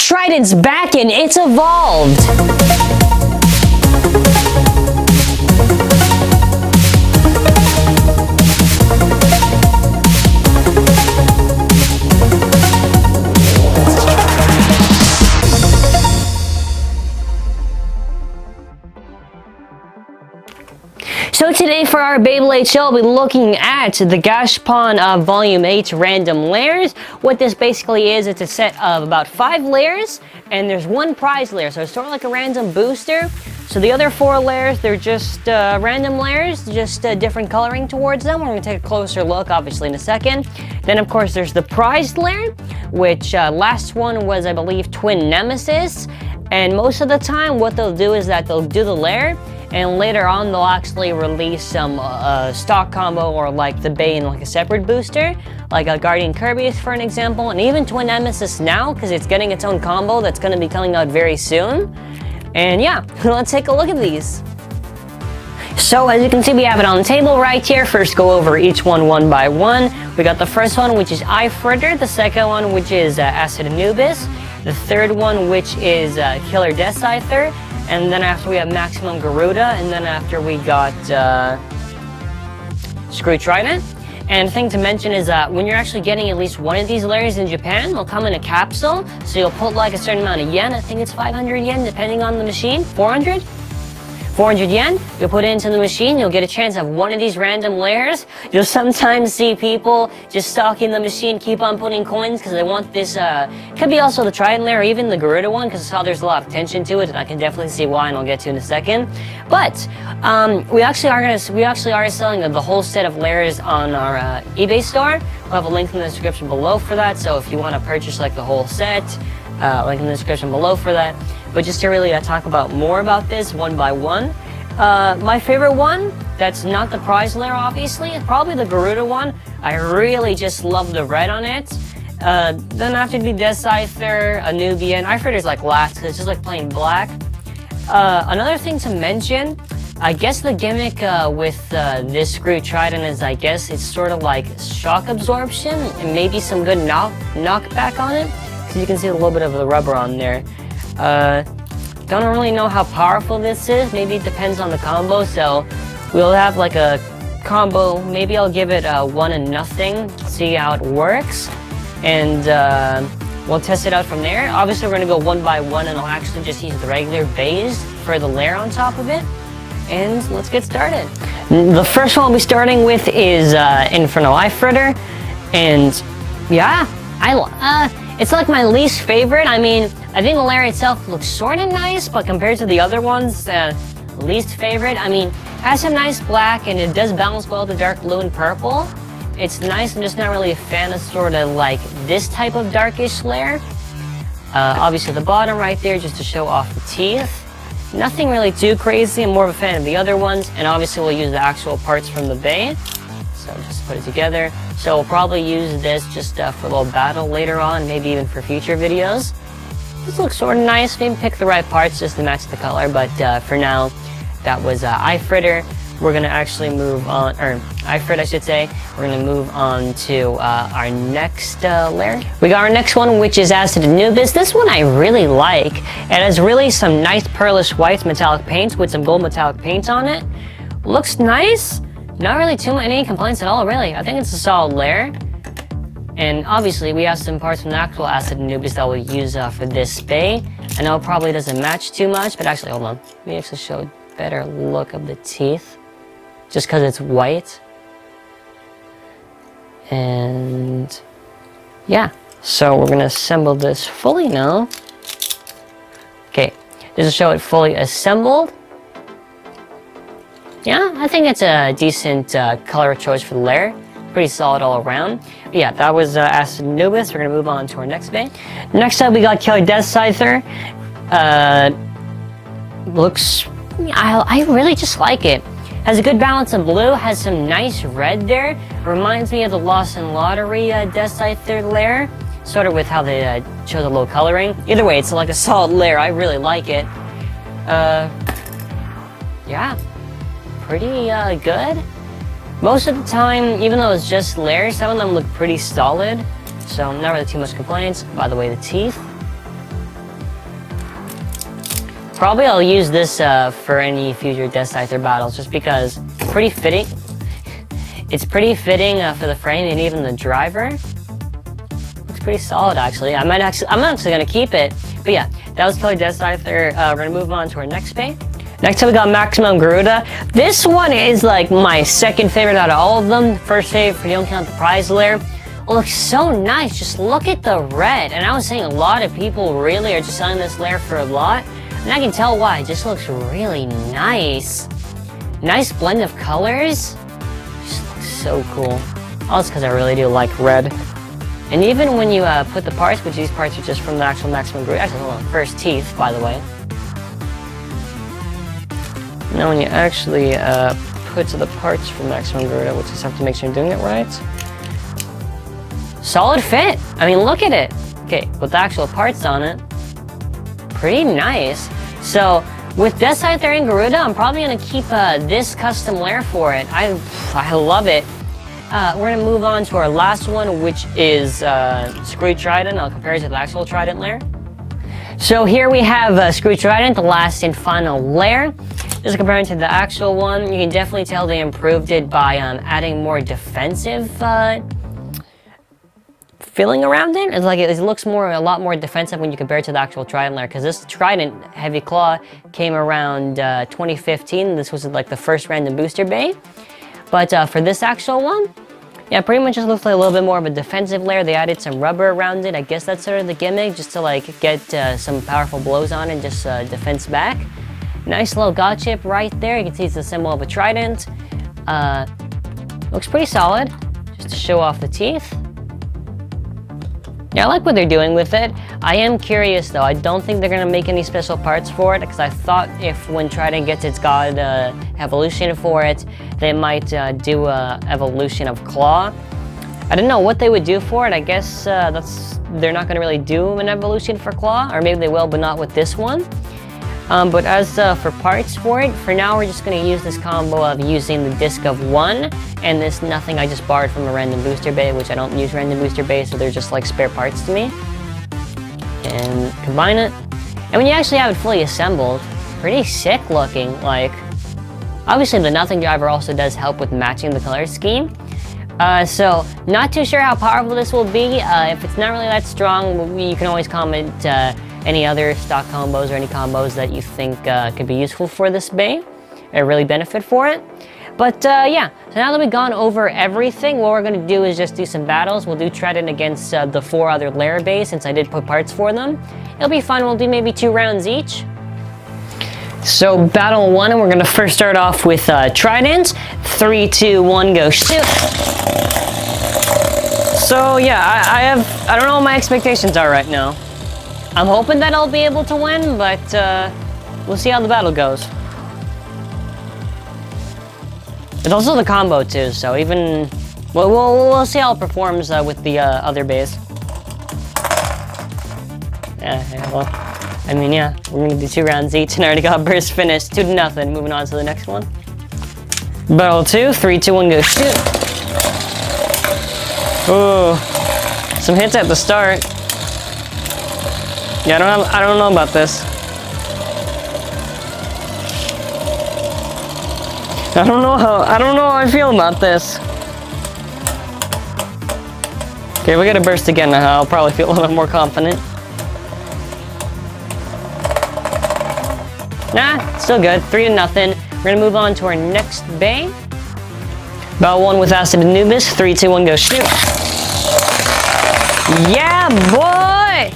Trident's back and it's evolved! So today for our Beyblade show, I'll be looking at the Gashapon Volume 8 random layers. What this basically is, it's a set of about 5 layers, and there's one prize layer, so it's sort of like a random booster. So the other 4 layers, they're just random layers, just different coloring towards them. We're going to take a closer look, obviously, in a second. Then, of course, there's the prize layer, which last one was, I believe, Twin Nemesis. And most of the time, what they'll do is that they'll do the layer, and later on they'll actually release some stock combo or like the Bay in like a separate booster, like a Guardian Kirby's for an example, and even Twin Nemesis now, because it's getting its own combo that's going to be coming out very soon. And yeah, let's take a look at these. So as you can see, we have it on the table right here. First go over each one by one. We got the first one, which is Fritter, the second one, which is Acid Anubis, the third one, which is Killer Death Scyther, and then after we have Maximum Garuda, and then after we got Screw Trident. And the thing to mention is that when you're actually getting at least one of these layers in Japan, they'll come in a capsule, so you'll put like a certain amount of yen, I think it's 500 yen depending on the machine, 400 yen, you'll put it into the machine, you'll get a chance of one of these random layers. You'll sometimes see people just stocking the machine, keep on putting coins because they want this, could be also the Trident layer, or even the Garuda one, because I saw there's a lot of attention to it, and I can definitely see why, and I'll get to in a second. But, we actually are selling the whole set of layers on our eBay store. We'll have a link in the description below for that, so if you want to purchase like the whole set, link in the description below for that. But just to really talk about more about this one by one, my favorite one, that's not the prize layer obviously, is probably the Garuda one. I really just love the red on it. Then after the Death Scyther, Anubian, Fritter's like last, because it's just like plain black. Another thing to mention, I guess the gimmick with this Screw Trident is, I guess it's sort of like shock absorption and maybe some good knockback on it, because you can see a little bit of the rubber on there. Don't really know how powerful this is. Maybe it depends on the combo, so we'll have like a combo. Maybe I'll give it 1-0, see how it works, and we'll test it out from there. Obviously we're gonna go one by one, and I'll actually just use the regular base for the layer on top of it. And let's get started. The first one I'll be starting with is Inferno Fritter, and yeah, it's like my least favorite. I mean, I think the layer itself looks sort of nice, but compared to the other ones, least favorite. I mean, it has some nice black, and it does balance well the dark blue and purple. It's nice. I'm just not really a fan of sort of like this type of darkish layer. Obviously the bottom right there, just to show off the teeth. Nothing really too crazy. I'm more of a fan of the other ones, and obviously we'll use the actual parts from the Bay. So just put it together. So we'll probably use this just for a little battle later on, maybe even for future videos. This looks sort of nice. Maybe pick the right parts just to match the color, but for now, that was Fritter. We're going to actually move on, or Fritter I should say. We're going to move on to our next layer. We got our next one, which is Acid Anubis. This one I really like. It has really some nice pearlish white metallic paints with some gold metallic paints on it. Looks nice. Not really too many complaints at all, really. I think it's a solid layer. And obviously, we have some parts from the actual Acid Anubis that we'll use for this Bay. I know it probably doesn't match too much, but actually, hold on. Let me actually show a better look of the teeth. Just because it's white. And yeah, so we're going to assemble this fully now. Okay, just to show it fully assembled. Yeah, I think it's a decent color choice for the layer. Pretty solid all around. But yeah, that was Acid Anubis. We're going to move on to our next Bay. Next up, we got Killer Death Scyther. Looks... I really just like it. Has a good balance of blue, has some nice red there. Reminds me of the Lost in Lottery Death Scyther layer. Sort of with how they show the low coloring. Either way, it's like a solid layer. I really like it. Yeah. Pretty good. Most of the time, even though it's just layers, some of them look pretty solid. So not really too much complaints. By the way, the teeth. Probably I'll use this for any future Death Scyther battles, just because it's pretty fitting. It's pretty fitting for the frame and even the driver. Looks pretty solid, actually. I'm actually gonna keep it. But yeah, that was Killer Death Scyther. We're gonna move on to our next bay. Next up, we got Maximum Garuda. This one is like my second favorite out of all of them. First favorite if you don't count the prize layer. It looks so nice. Just look at the red. And I was saying a lot of people really are just selling this layer for a lot. And I can tell why. It just looks really nice. Nice blend of colors. Just looks so cool. Also because I really do like red. And even when you put the parts, which these parts are just from the actual Maximum Garuda. Actually, hold on. First teeth, by the way. Now when you actually put the parts from Maximum Garuda, we'll just have to make sure you're doing it right. Solid fit. I mean, look at it. Okay, with the actual parts on it. Pretty nice. So, with Death Scyther and Garuda, I'm probably going to keep this custom layer for it. I love it. We're going to move on to our last one, which is Screw Trident. I'll compare it to the actual Trident layer. So here we have Screw Trident, the last and final layer. Just comparing to the actual one, you can definitely tell they improved it by adding more defensive feeling around it. It's like it looks a lot more defensive when you compare it to the actual Trident layer, because this Trident Heavy Claw came around 2015. This was like the first random booster bay. But for this actual one, yeah, pretty much just looks like a little bit more of a defensive layer. They added some rubber around it. I guess that's sort of the gimmick, just to like get some powerful blows on it and just defense back. Nice little god chip right there. You can see it's the symbol of a trident. Looks pretty solid, just to show off the teeth. Yeah, I like what they're doing with it. I am curious though. I don't think they're gonna make any special parts for it, because I thought if when Trident gets its god evolution for it, they might do a evolution of Claw. I don't know what they would do for it. I guess they're not gonna really do an evolution for Claw, or maybe they will, but not with this one. But as for parts for it, for now we're just going to use this combo of using the disc of 1 and this nothing I just borrowed from a random booster bay, which I don't use random booster bays, so they're just like spare parts to me. And combine it. And when you actually have it fully assembled, pretty sick looking. Like, obviously the nothing driver also does help with matching the color scheme. So not too sure how powerful this will be. If it's not really that strong, you can always comment any other stock combos or any combos that you think could be useful for this bay or really benefit for it. But yeah, so now that we've gone over everything, what we're going to do is just do some battles. We'll do Trident against the 4 other layer bays, since I did put parts for them. It'll be fun. We'll do maybe 2 rounds each. So battle 1, and we're going to first start off with Trident. 3, 2, 1, go shoot! So yeah, I don't know what my expectations are right now. I'm hoping that I'll be able to win, but we'll see how the battle goes. It's also the combo too, so even we'll see how it performs with the other bays. Yeah, well, I mean, yeah, we're gonna do 2 rounds each, and I already got burst finished, 2-0. Moving on to the next one. Battle 2, 3, 2, 1, go shoot! Ooh, some hits at the start. Yeah, I don't know about this. I don't know how I feel about this. Okay, we gotta burst again. I'll probably feel a little bit more confident. Nah, still good. 3-0. We're gonna move on to our next bay. Battle 1 with Acid Anubis. 3, 2, 1, go shoot! Yeah, boy!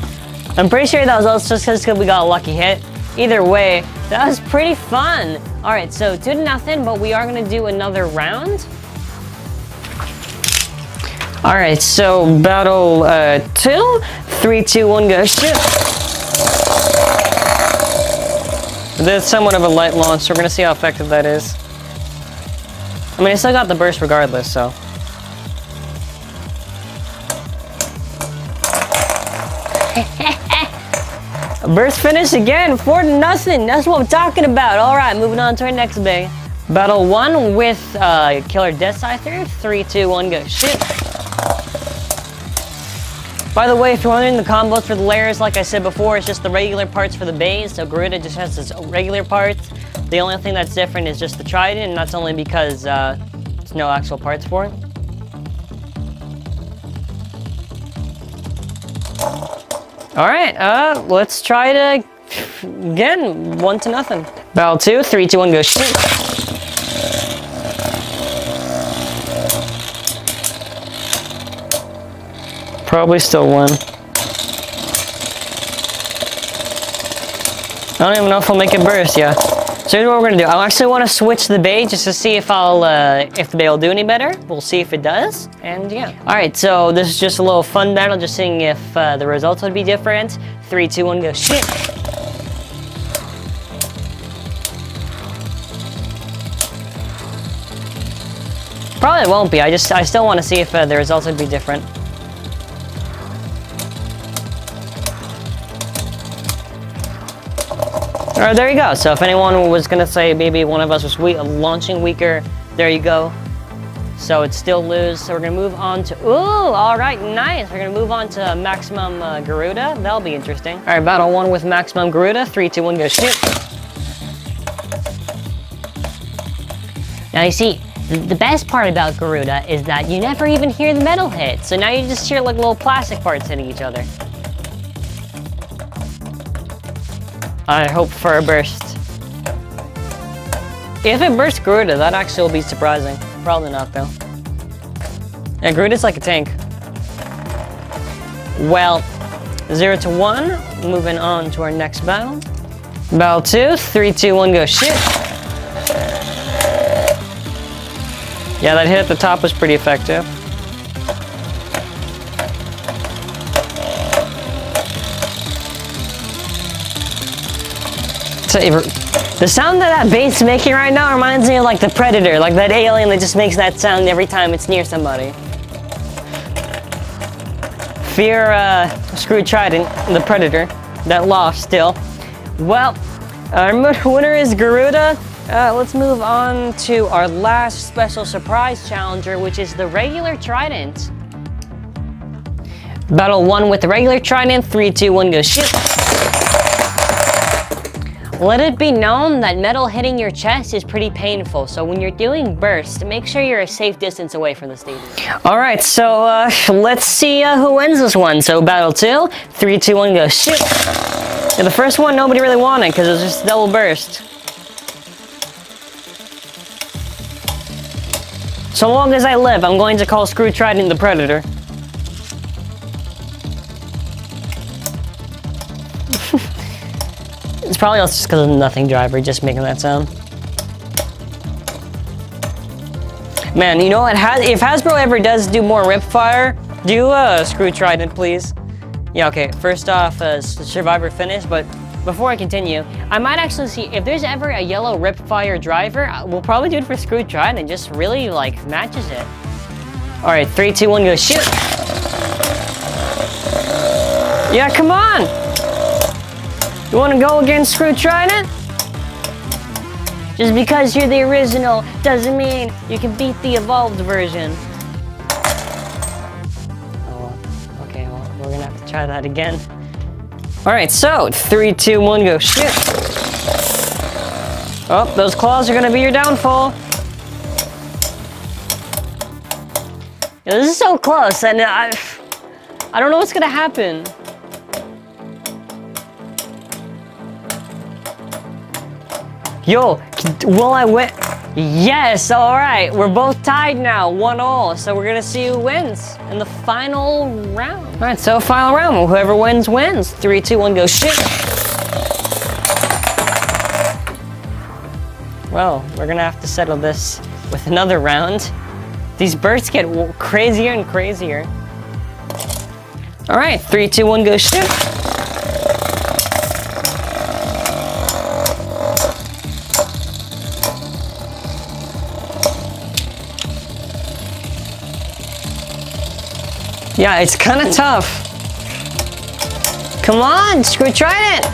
I'm pretty sure that was also just because we got a lucky hit. Either way, that was pretty fun. All right, so 2-0, but we are gonna do another round. All right, so battle 2, 3, 2, 1, go shoot. That's somewhat of a light launch, so we're gonna see how effective that is. I mean, I still got the burst regardless, so. Burst finish again, 4-0. That's what I'm talking about. All right, moving on to our next bay. Battle 1 with Killer Death Scyther. 3, 2, 1, go shoot. By the way, if you're wondering, the combos for the layers, like I said before, it's just the regular parts for the base. So Garuda just has its regular parts. The only thing that's different is just the Trident, and that's only because there's no actual parts for it. All right, let's try it again. 1-0. Battle 2, 3, 2, 1, go shoot. Probably still win. I don't even know if I'll make it burst, yeah. So here's what we're gonna do. I actually want to switch the bay just to see if if the bay will do any better. We'll see if it does, and yeah. All right, so this is just a little fun battle, just seeing if the results would be different. 3, 2, 1, go shoot. Probably won't be. I still want to see if the results would be different. Alright, there you go. So if anyone was gonna say maybe one of us was launching weaker, there you go. So it's still lose. So we're gonna move on to, ooh, alright, nice. We're gonna move on to maximum Garuda. That'll be interesting. Alright, battle 1 with maximum Garuda. 3, 2, 1, go shoot. Now you see, the best part about Garuda is that you never even hear the metal hit. So now you just hear like little plastic parts hitting each other. I hope for a burst. If it bursts Garuda, that actually will be surprising. Probably not though. Yeah, Garuda's like a tank. Well, 0 to 1. Moving on to our next battle. Battle 2, 3, 2, 1, go shoot. Yeah, that hit at the top was pretty effective. The sound that bass is making right now reminds me of like the Predator, like that alien that just makes that sound every time it's near somebody. Fear screw Trident, the Predator, that lost still. Well, our winner is Garuda. Let's move on to our last special surprise challenger, which is the regular Trident. Battle 1 with the regular Trident. 3, 2, 1, go shoot. Let it be known that metal hitting your chest is pretty painful, so when you're doing burst, make sure you're a safe distance away from the stadium. Alright, so let's see who wins this one. So battle 2, 3, 2, 1, go shoot. Yeah, the first one nobody really wanted because it was just double burst. So long as I live, I'm going to call Screw Trident the Predator. It's probably also just because of nothing driver, just making that sound. Man, you know what? If Hasbro ever does do more rip fire, do Screw Trident, please. Yeah, okay. First off, Survivor finish, but before I continue, I might actually see if there's ever a yellow rip fire driver. We'll probably do it for Screw Trident. Just really like matches it. All right, 3, 2, 1, go shoot. Yeah, come on. You want to go against Screw Trident? Just because you're the original doesn't mean you can beat the evolved version. Oh, well. Okay, well, we're gonna have to try that again. All right, so 3, 2, 1, go shoot. Oh, those claws are gonna be your downfall. Yeah, this is so close, and I don't know what's gonna happen. Yo, will I win? Yes, all right. We're both tied now, 1-1. So we're gonna see who wins in the final round. All right, so final round. Whoever wins, wins. 3, 2, 1, go shoot. Well, we're gonna have to settle this with another round. These bursts get crazier and crazier. All right, 3, 2, 1, go shoot. Yeah, it's kind of tough. Come on, Screw Trident.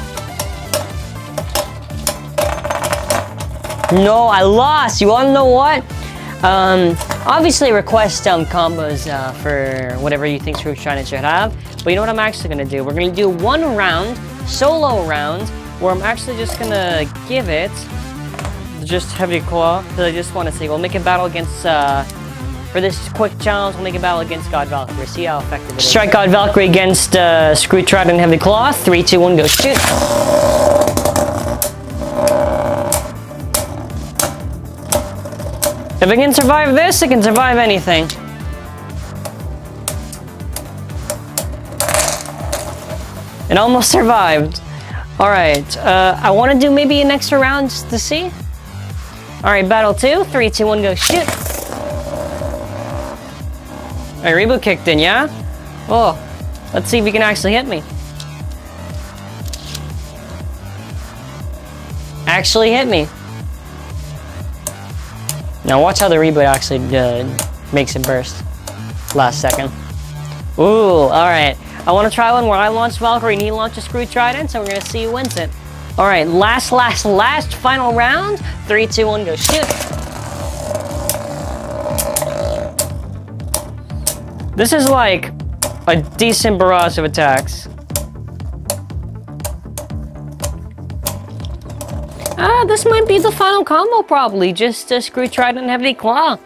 No, I lost. You wanna know what? Obviously, request combos for whatever you think Screw Trident should have. But you know what I'm actually going to do? We're going to do one round, solo round, where I'm actually just going to give it just Heavy Claw. Because I just want to see. We'll make a battle against, for this quick challenge, we'll make a battle against God Valkyrie. See how effective it is. Strike God Valkyrie against Screw Trident Heavy Claw. 3, 2, 1, go shoot. If it can survive this, it can survive anything. It almost survived. Alright, I want to do maybe an extra round just to see. Alright, battle 2. 3, 2, 1, go shoot. Alright, reboot kicked in, yeah? Oh, let's see if he can actually hit me. Actually hit me. Now watch how the reboot actually makes it burst. Last second. Ooh, alright. I want to try one where I launch Valkyrie and he launches Screw Trident, so we're going to see who wins it. Alright, last final round. 3, 2, 1, go shoot. This is like a decent barrage of attacks. This might be the final combo probably, just Screw Trident and Heavy Claw.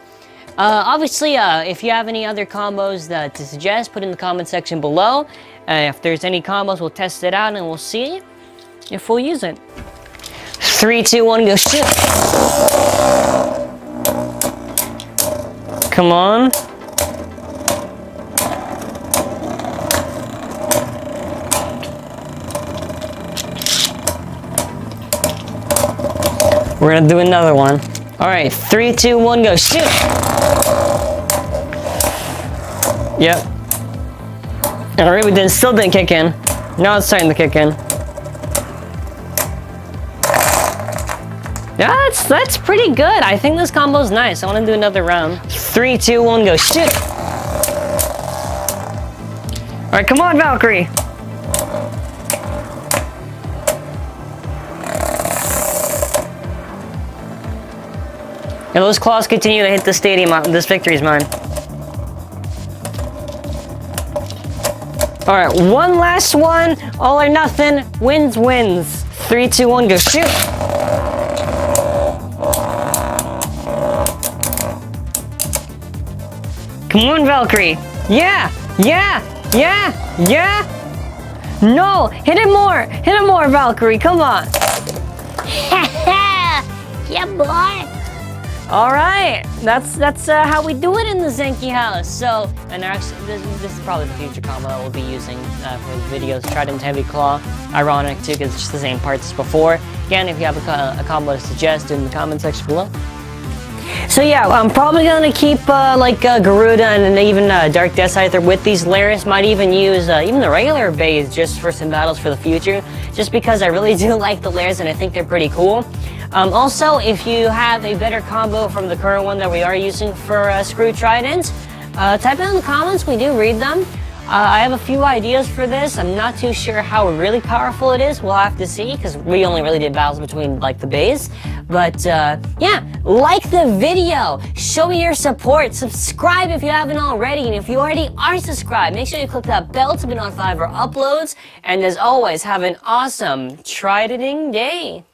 Obviously, if you have any other combos to suggest, put in the comment section below. If there's any combos, we'll test it out and we'll see if we'll use it. 3, 2, 1, go shoot. Come on. We're gonna do another one. Alright, 3, 2, 1, go shoot! Yep. Alright, we still didn't kick in. Now it's starting to kick in. Yeah, that's pretty good. I think this combo's nice. I want to do another round. 3, 2, 1, go shoot! Alright, come on, Valkyrie! And those claws continue to hit the stadium. This victory is mine. Alright, one last one. All or nothing. Wins, wins. 3, 2, 1, go shoot. Come on, Valkyrie. Yeah, yeah, yeah, yeah. No, hit it more. Hit it more, Valkyrie. Come on. Yeah, boy. All right, that's how we do it in the Zankye house. So, and actually, this is probably the future combo that we'll be using for the videos. Trident Heavy Claw, ironic too, because it's just the same parts as before. Again, if you have a combo to suggest, in the comment section below. So yeah, I'm probably gonna keep Garuda and even Dark Death Scyther with these layers. Might even use even the regular bays just for some battles for the future, just because I really do like the layers and I think they're pretty cool. Also, if you have a better combo from the current one that we are using for Screw Trident, type it in the comments, we do read them. I have a few ideas for this. I'm not too sure how really powerful it is. We'll have to see, because we only really did battles between like the bays. But yeah, like the video, show me your support, subscribe if you haven't already, and if you already are subscribed, make sure you click that bell to be notified for uploads. And as always, have an awesome Tridenting day.